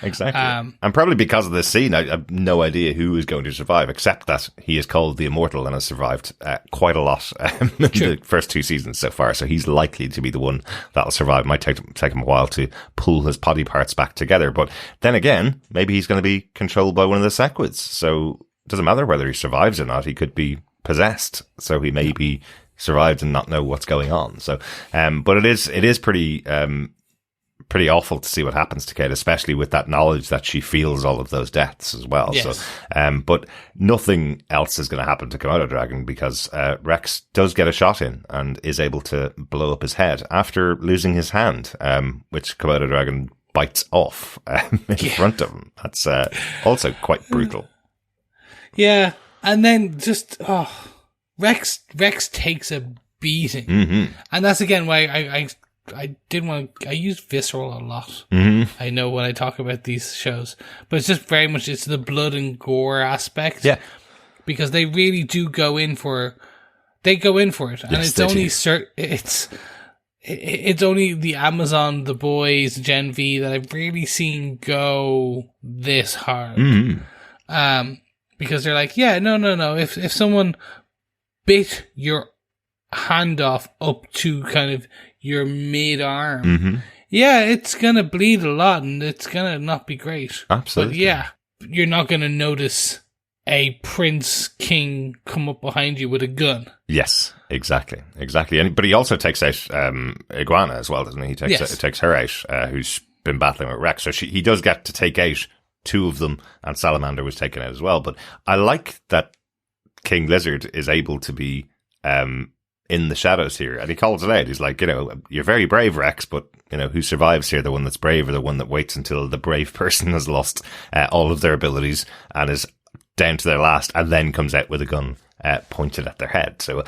Exactly. And probably because of this scene, I have no idea who is going to survive, except that he is called the Immortal and has survived quite a lot in the first two seasons so far. So he's likely to be the one that'll survive. It might take him a while to pull his body parts back together. But then again, maybe he's going to be controlled by one of the Sequids. So it doesn't matter whether he survives or not. He could be possessed. So he may be survived and not know what's going on. So, but it is pretty awful to see what happens to Kate, especially with that knowledge that she feels all of those deaths as well. Yes. So, but nothing else is going to happen to Komodo Dragon because Rex does get a shot in and is able to blow up his head after losing his hand, which Komodo Dragon bites off in front of him. That's also quite brutal. Yeah, and then just Rex takes a beating, and that's again why I didn't want to. I use visceral a lot. I know when I talk about these shows, but it's just very much it's the blood and gore aspect. Yeah, because they really do go in for. They go in for it, and it's only it's only the Amazon, the boys, Gen V that I've really seen go this hard. Because they're like, yeah, no. If someone bit your hand off up to kind of your mid-arm, yeah, it's going to bleed a lot and it's going to not be great. Absolutely. But yeah, you're not going to notice a prince king come up behind you with a gun. Yes, exactly. But he also takes out Iguana as well, doesn't he? He takes her out, who's been battling with Rex. So he does get to take out two of them, and Salamander was taken out as well. But I like that King Lizard is able to be in the shadows here, and he calls it out. He's like, you're very brave, Rex, but who survives here? The one that's brave or the one that waits until the brave person has lost all of their abilities and is down to their last, and then comes out with a gun pointed at their head. So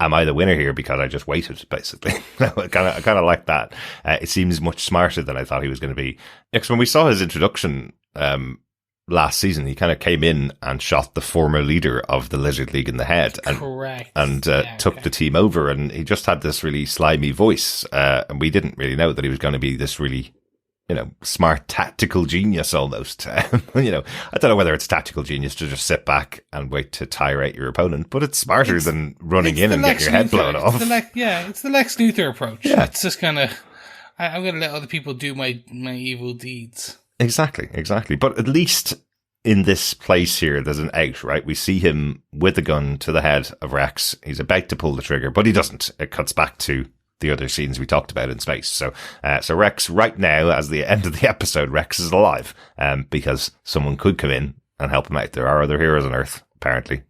am I the winner here because I just waited, basically? I kind of like that. It seems much smarter than I thought he was going to be. Because when we saw his introduction last season, he kind of came in and shot the former leader of the Lizard League in the head, and took the team over, and he just had this really slimy voice, and we didn't really know that he was going to be this really smart tactical genius almost. I don't know whether it's tactical genius to just sit back and wait to tire out your opponent, but it's smarter than running in and get your head blown off. It's the Lex Luthor approach. Yeah. It's just kind of, I'm going to let other people do my evil deeds. Exactly. But at least in this place here, there's an out, right? We see him with a gun to the head of Rex. He's about to pull the trigger, but he doesn't. It cuts back to the other scenes we talked about in space. So Rex, right now, as the end of the episode, Rex is alive, because someone could come in and help him out. There are other heroes on Earth, apparently,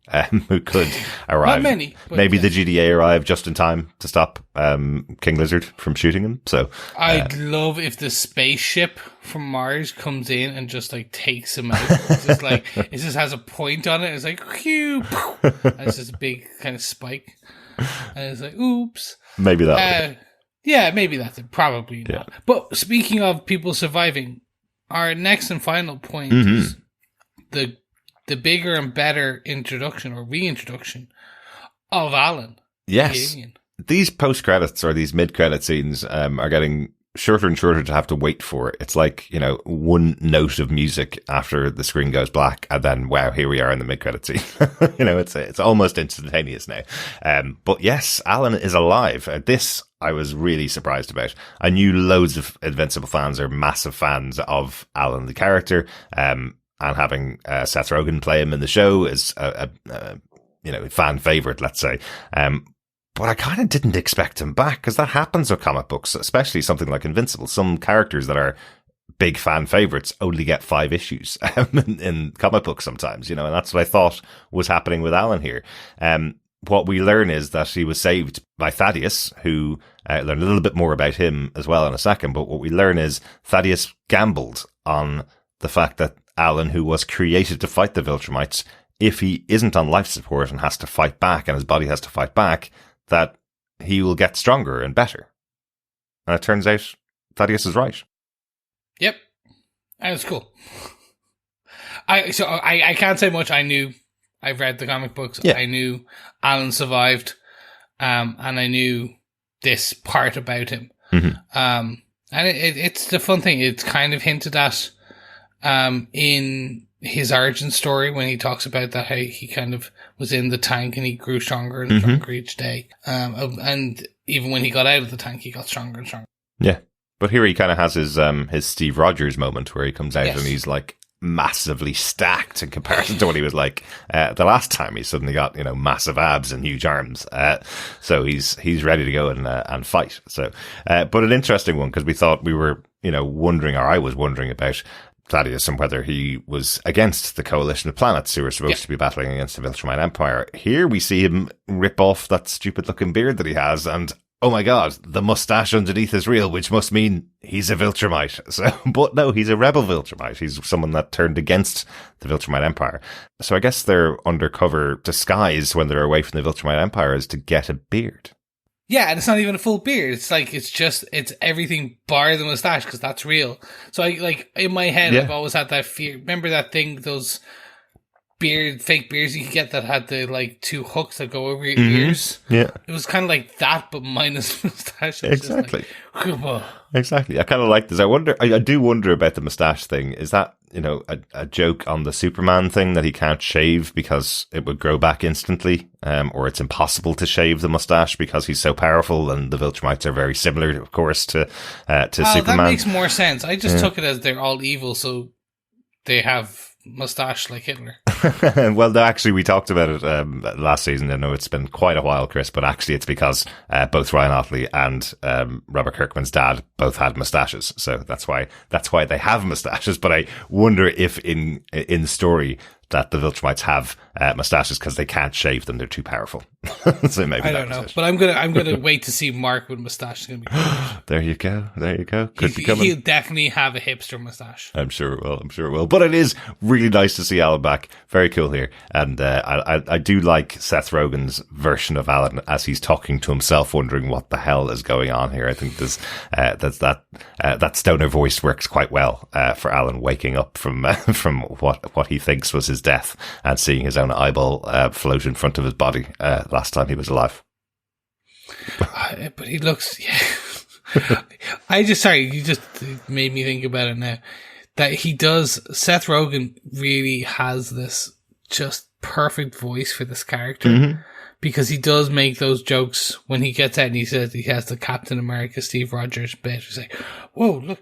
who could arrive. Not many. Maybe the GDA arrive just in time to stop King Lizard from shooting him. So I'd love if the spaceship from Mars comes in and just like takes him out. It's just like, it just has a point on it. It's like, phew, and it's just a big kind of spike. And it's like, oops. Maybe that. Yeah, maybe that's it. Probably not. But speaking of people surviving, our next and final point is the bigger and better introduction or reintroduction of Alan. Yes. These post-credits or these mid-credit scenes are getting shorter and shorter to have to wait for. It's like, one note of music after the screen goes black and then, wow, here we are in the mid-credit scene. It's almost instantaneous now. But yes, Alan is alive. This I was really surprised about. I knew loads of Invincible fans are massive fans of Alan, the character, and having Seth Rogen play him in the show is a fan favorite, let's say. But I kind of didn't expect him back, because that happens with comic books, especially something like Invincible. Some characters that are big fan favorites only get 5 issues in comic books sometimes, and that's what I thought was happening with Alan here. What we learn is that he was saved by Thaddeus, who learn a little bit more about him as well in a second. But what we learn is Thaddeus gambled on the fact that Alan, who was created to fight the Viltrumites, if he isn't on life support and has to fight back and his body has to fight back, that he will get stronger and better. And it turns out Thaddeus is right. Yep. And it's cool. I can't say much. I've read the comic books. Yeah. I knew Alan survived, and I knew this part about him. Mm-hmm. And it's the fun thing. It's kind of hinted at in his origin story when he talks about that, how he kind of was in the tank and he grew stronger and stronger each day. And even when he got out of the tank, he got stronger and stronger. Yeah. But here he kind of has his Steve Rogers moment where he comes out and he's like massively stacked in comparison to what he was like the last time. He suddenly got, massive abs and huge arms. So he's ready to go and fight. So, but an interesting one, because we thought we were, wondering, or I was wondering about Thaddeus and whether he was against the coalition of planets who were supposed to be battling against the Viltrumite Empire. Here we see him rip off that stupid looking beard that he has, and oh my god, the mustache underneath is real, which must mean he's a Viltrumite. So, but no, he's a rebel Viltrumite. He's someone that turned against the Viltrumite Empire. So I guess their undercover disguise when they're away from the Viltrumite Empire is to get a beard. Yeah, and it's not even a full beard. It's like, it's everything bar the mustache, because that's real. So in my head, I've always had that fear. Remember that thing, those fake beards you could get that had the 2 hooks that go over your ears? Yeah. It was kind of like that, but minus mustache. Exactly. Exactly. I kind of like this. I do wonder about the mustache thing. Is that, a joke on the Superman thing that he can't shave because it would grow back instantly? Or it's impossible to shave the mustache because he's so powerful, and the Viltrumites are very similar, of course, to Superman. That makes more sense. I just took it as they're all evil, so they have mustache like Hitler. Well, actually, we talked about it last season. I know it's been quite a while, Chris, but actually it's because both Ryan Otley and Robert Kirkman's dad both had mustaches, so that's why they have mustaches. But I wonder if in story that the Viltrumites have mustaches because they can't shave them; they're too powerful. So maybe I don't know, but I'm gonna wait to see Mark with mustache. It's gonna be cool. There you go. Could be coming. He'll definitely have a hipster mustache. I'm sure it will. But it is really nice to see Alan back. Very cool here, and I do like Seth Rogen's version of Alan as he's talking to himself, wondering what the hell is going on here. I think that stoner voice works quite well for Alan waking up from what he thinks was his death and seeing his own eyeball float in front of his body last time he was alive. But he looks. Yeah. You just made me think about it now. That he does. Seth Rogen really has this just perfect voice for this character, because he does make those jokes when he gets out and he says he has the Captain America Steve Rogers bit. He's like, whoa, look,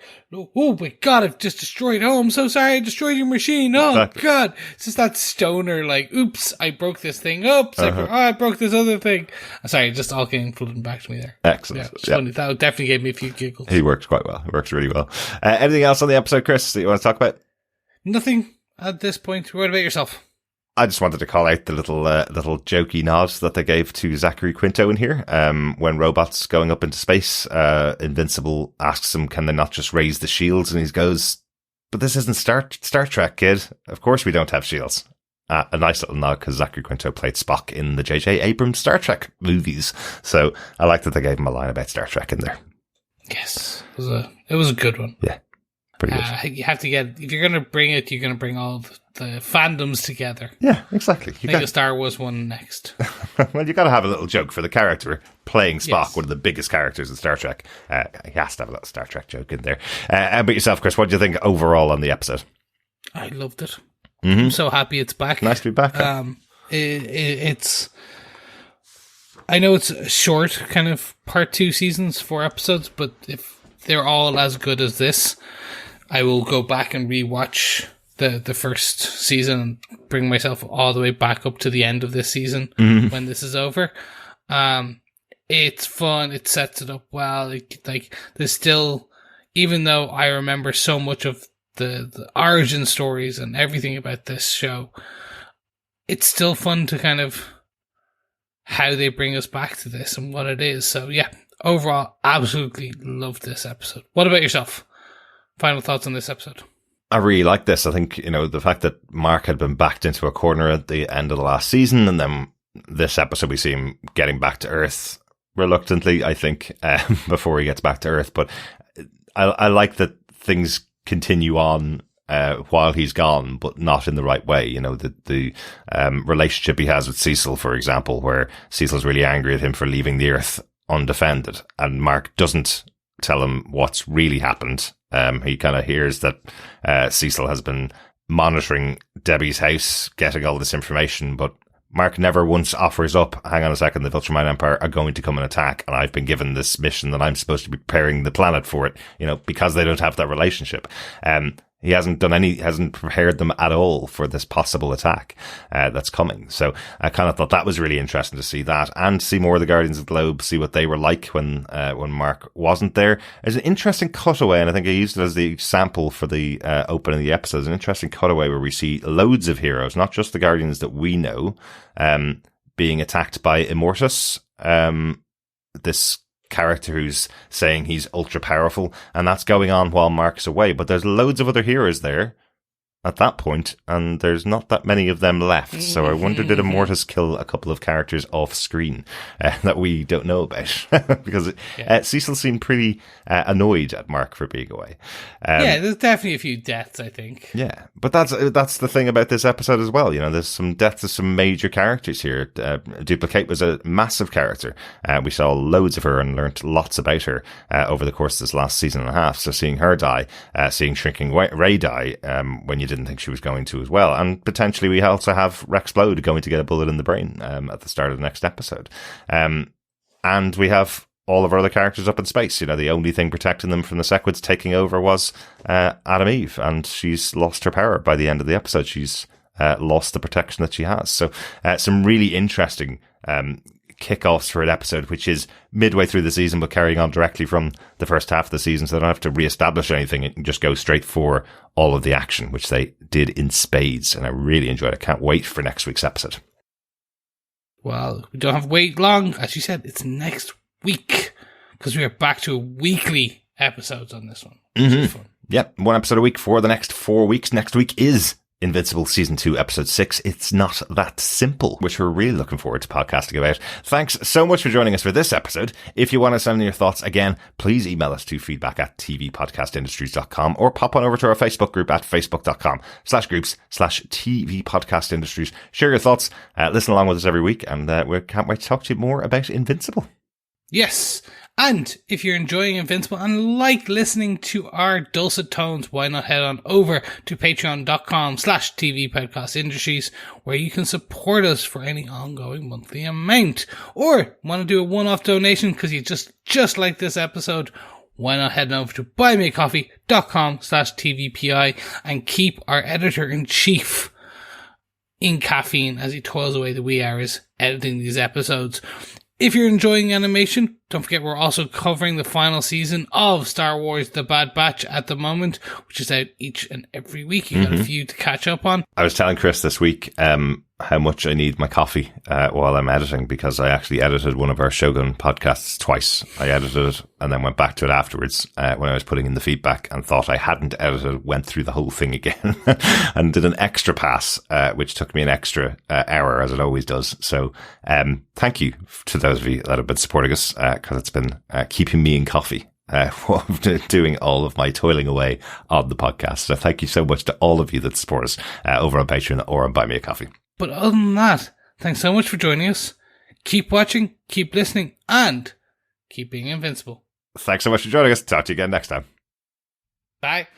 oh my God, I've just destroyed. Oh, I'm so sorry, I destroyed your machine. Oh, exactly. God. It's just that stoner, like, oops, I broke this thing. Oops, I broke this other thing. Sorry, just all came flooding back to me there. Excellent. Yeah, funny. That definitely gave me a few giggles. He worked quite well. He works really well. Anything else on the episode, Chris, that you want to talk about? Nothing at this point. What about yourself? I just wanted to call out the little jokey nod that they gave to Zachary Quinto in here. When Robot's going up into space, Invincible asks him, can they not just raise the shields? And he goes, but this isn't Star Trek, kid. Of course we don't have shields. A nice little nod because Zachary Quinto played Spock in the J.J. Abrams Star Trek movies. So I like that they gave him a line about Star Trek in there. Yes, it was a good one. Yeah. Pretty good. You have to if you're going to bring it, you're going to bring all the fandoms together. Yeah, exactly. Maybe the Star Wars one next. Well, you got to have a little joke for the character playing Spock, yes. One of the biggest characters in Star Trek. He has to have a little Star Trek joke in there. How about yourself, Chris? What do you think overall on the episode? I loved it. Mm-hmm. I'm so happy it's back. Nice to be back. It's. I know it's a short, kind of part 2 seasons, 4 episodes, but if they're all as good as this, I will go back and rewatch the first season and bring myself all the way back up to the end of this season when this is over. It's fun. It sets it up well. Like there's still, even though I remember so much of the origin stories and everything about this show, it's still fun to kind of how they bring us back to this and what it is. So yeah, overall, absolutely loved this episode. What about yourself? Final thoughts on this episode? I really like this. I think, the fact that Mark had been backed into a corner at the end of the last season, and then this episode we see him getting back to Earth reluctantly, I think, before he gets back to Earth. But I like that things continue on while he's gone, but not in the right way. The relationship he has with Cecil, for example, where Cecil's really angry at him for leaving the Earth undefended, and Mark doesn't tell him what's really happened. He kind of hears that Cecil has been monitoring Debbie's house, getting all this information, but Mark never once offers up, hang on a second, the Viltrumite Empire are going to come and attack, and I've been given this mission that I'm supposed to be preparing the planet for it, because they don't have that relationship. He hasn't prepared them at all for this possible attack that's coming. So I kind of thought that was really interesting to see that, and see more of the Guardians of the Globe, see what they were like when Mark wasn't there. There's an interesting cutaway, and I think I used it as the example for the opening of the episode. There's an interesting cutaway where we see loads of heroes, not just the Guardians that we know, being attacked by Immortus, this character who's saying he's ultra powerful, and that's going on while Mark's away. But there's loads of other heroes there at that point, and there's not that many of them left. So I wonder, did Immortus kill a couple of characters off screen that we don't know about? Because Cecil seemed pretty annoyed at Mark for being away. There's definitely a few deaths, I think. Yeah, but that's the thing about this episode as well. There's some deaths of some major characters here. Duplicate was a massive character. We saw loads of her and learnt lots about her over the course of this last season and a half. So seeing her die, seeing Shrinking Ray die, when you didn't think she was going to as well. And potentially we also have Rexplode going to get a bullet in the brain at the start of the next episode. And we have all of our other characters up in space. The only thing protecting them from the Sequids taking over was Adam Eve, and she's lost her power by the end of the episode. She's lost the protection that she has. So some really interesting kickoffs for an episode which is midway through the season but carrying on directly from the first half of the season, so they don't have to reestablish anything. It can just go straight for all of the action, which they did in spades, and I really enjoyed it. I can't wait for next week's episode. Well, we don't have to wait long. As you said, it's next week, because we are back to weekly episodes on this one, which is fun. Yep, 1 episode a week for the next 4 weeks. Next week is Invincible Season 2, Episode 6, It's Not That Simple, which we're really looking forward to podcasting about. Thanks so much for joining us for this episode. If you want to send in your thoughts again, please email us to feedback@tvpodcastindustries.com, or pop on over to our Facebook group at facebook.com/groups/tvpodcastindustries. Share your thoughts, listen along with us every week, and we can't wait to talk to you more about Invincible. Yes. And if you're enjoying Invincible and like listening to our dulcet tones, why not head on over to patreon.com/TV Podcast Industries, where you can support us for any ongoing monthly amount. Or want to do a one-off donation because you just like this episode, why not head over to buymeacoffee.com/TVPI and keep our editor-in-chief in caffeine as he toils away the wee hours editing these episodes. If you're enjoying animation, don't forget we're also covering the final season of Star Wars The Bad Batch at the moment, which is out each and every week. You've got a few to catch up on. I was telling Chris this week how much I need my coffee while I'm editing, because I actually edited one of our Shogun podcasts twice. I edited it and then went back to it afterwards when I was putting in the feedback and thought I hadn't edited, went through the whole thing again and did an extra pass, which took me an extra hour, as it always does. So thank you to those of you that have been supporting us, because it's been keeping me in coffee. Doing all of my toiling away on the podcast. So thank you so much to all of you that support us over on Patreon or on Buy Me a Coffee. But other than that, thanks so much for joining us. Keep watching, keep listening, and keep being invincible. Thanks so much for joining us. Talk to you again next time. Bye.